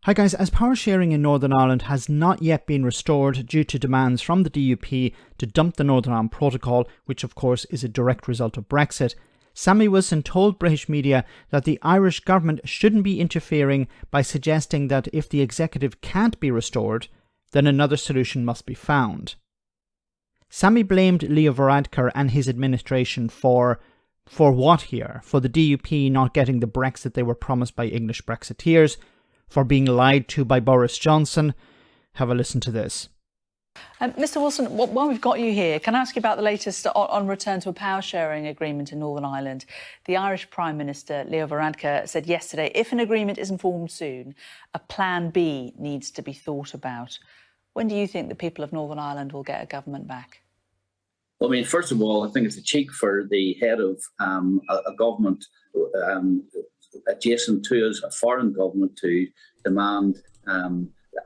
Hi guys, as power sharing in Northern Ireland has not yet been restored due to demands from the DUP to dump the Northern Ireland Protocol, which of course is a direct result of Brexit, Sammy Wilson told British media that the Irish government shouldn't be interfering by suggesting that if the executive can't be restored, then another solution must be found. Sammy blamed Leo Varadkar and his administration for what here? For the DUP not getting the Brexit they were promised by English brexiteers, for being lied to by Boris Johnson. Have a listen to this. Mr Wilson, while we've got you here, can I ask you about the latest on return to a power-sharing agreement in Northern Ireland? The Irish Prime Minister, Leo Varadkar, said yesterday, if an agreement isn't formed soon, a plan B needs to be thought about. When do you think the people of Northern Ireland will get a government back? Well, I mean, first of all, I think it's a cheek for the head of a government adjacent to us, a foreign government, to demand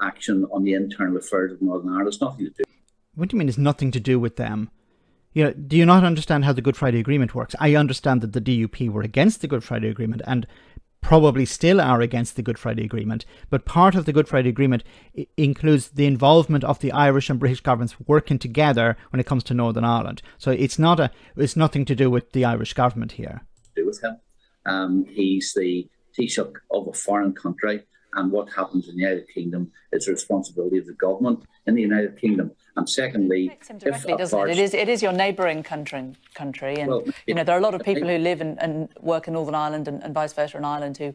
action on the internal affairs of Northern Ireland. It's nothing to do. What do you mean it's nothing to do with them? Do you not understand how the Good Friday Agreement works? I understand that the DUP were against the Good Friday Agreement and probably still are against the Good Friday Agreement, but part of the Good Friday Agreement includes the involvement of the Irish and British governments working together when it comes to Northern Ireland. So it's nothing to do with the Irish government here. Do with him. He's the Taoiseach of a foreign country, and what happens in the United Kingdom is the responsibility of the government in the United Kingdom. And secondly, it affects him directly, doesn't it? It is your neighbouring country, and well, there are a lot of people who live and work in Northern Ireland and vice versa in Ireland who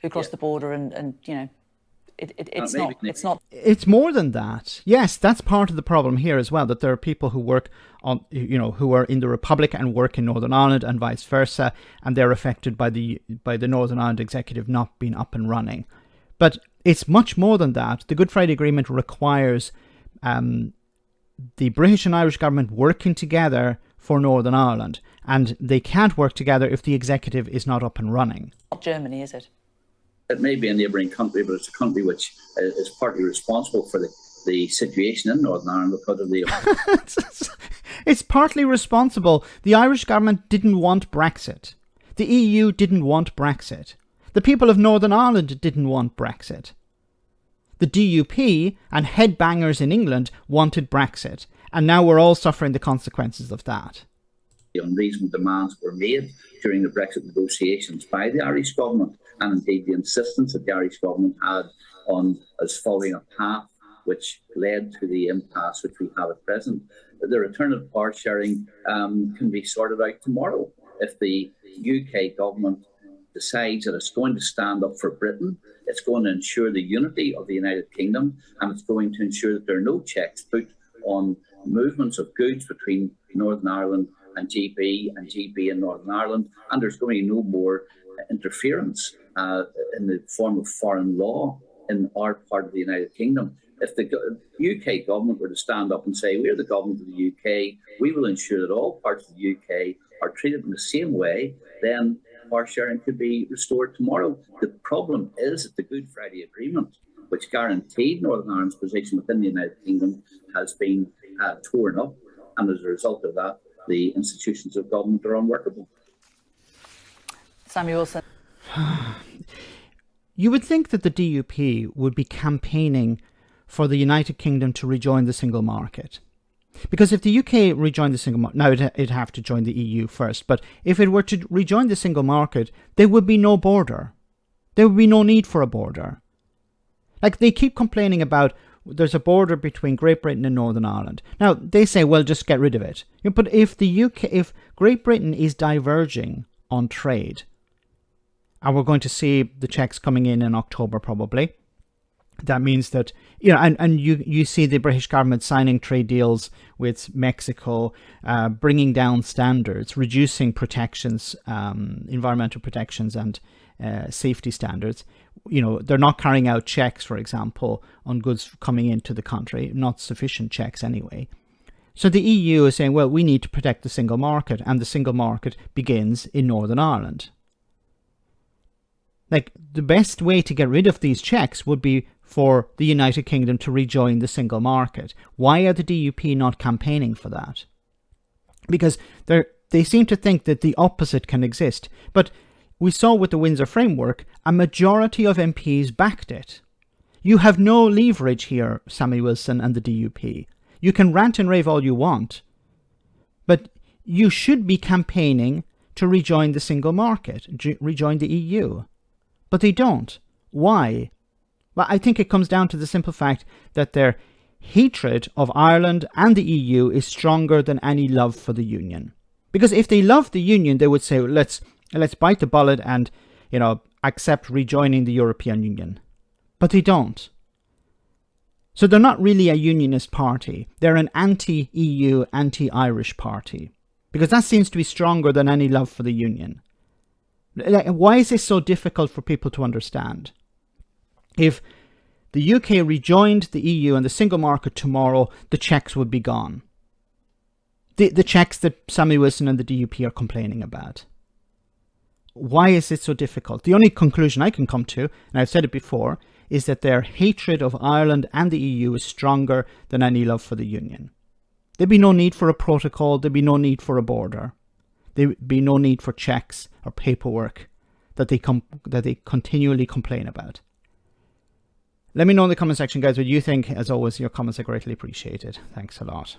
cross the border, and it's not. It's more than that. Yes, that's part of the problem here as well. That there are people who work on, who are in the Republic and work in Northern Ireland and vice versa, and they're affected by the Northern Ireland executive not being up and running. But it's much more than that. The Good Friday Agreement requires the British and Irish government working together for Northern Ireland, and they can't work together if the executive is not up and running. Not Germany, is it? It may be a neighbouring country, but it's a country which is partly responsible for the situation in Northern Ireland because of the... It's partly responsible. The Irish government didn't want Brexit. The EU didn't want Brexit. The people of Northern Ireland didn't want Brexit. The DUP and headbangers in England wanted Brexit, and now we're all suffering the consequences of that. The unreasonable demands were made during the Brexit negotiations by the Irish government, and indeed the insistence that the Irish government had on us following a path which led to the impasse which we have at present. The return of power sharing can be sorted out tomorrow. If the UK government decides that it's going to stand up for Britain, it's going to ensure the unity of the United Kingdom, and it's going to ensure that there are no checks put on movements of goods between Northern Ireland and GB and Northern Ireland, and there's going to be no more interference in the form of foreign law in our part of the United Kingdom. If the UK government were to stand up and say, we're the government of the UK, we will ensure that all parts of the UK are treated in the same way, then power sharing could be restored tomorrow. The problem is that the Good Friday Agreement, which guaranteed Northern Ireland's position within the United Kingdom, has been torn up, and as a result of that, the institutions of government are unworkable. Sammy Wilson. You would think that the DUP would be campaigning for the United Kingdom to rejoin the single market. Because if the UK rejoined the single market, now it'd have to join the EU first, but if it were to rejoin the single market, there would be no border. There would be no need for a border. Like, they keep complaining about there's a border between Great Britain and Northern Ireland. Now, they say, well, just get rid of it. But if Great Britain is diverging on trade, and we're going to see the checks coming in October probably, that means that, and you see the British government signing trade deals with Mexico, bringing down standards, reducing protections, environmental protections and safety standards. They're not carrying out checks, for example, on goods coming into the country, not sufficient checks anyway. So the EU is saying, well, we need to protect the single market, and the single market begins in Northern Ireland. Like, the best way to get rid of these checks would be for the United Kingdom to rejoin the single market. Why are the DUP not campaigning for that? Because they seem to think that the opposite can exist. But we saw with the Windsor Framework, a majority of MPs backed it. You have no leverage here, Sammy Wilson and the DUP. You can rant and rave all you want, but you should be campaigning to rejoin the single market, rejoin the EU. But they don't. Why? Well, I think it comes down to the simple fact that their hatred of Ireland and the EU is stronger than any love for the Union. Because if they loved the Union, they would say, let's bite the bullet and, accept rejoining the European Union. But they don't. So they're not really a unionist party. They're an anti-EU, anti-Irish party. Because that seems to be stronger than any love for the Union. Why is this so difficult for people to understand? If the UK rejoined the EU and the single market tomorrow, the checks would be gone. The checks that Sammy Wilson and the DUP are complaining about. Why is it so difficult? The only conclusion I can come to, and I've said it before, is that their hatred of Ireland and the EU is stronger than any love for the Union. There'd be no need for a protocol, there'd be no need for a border. There'd be no need for checks or paperwork that they continually complain about. Let me know in the comment section, guys, what you think. As always, your comments are greatly appreciated. Thanks a lot.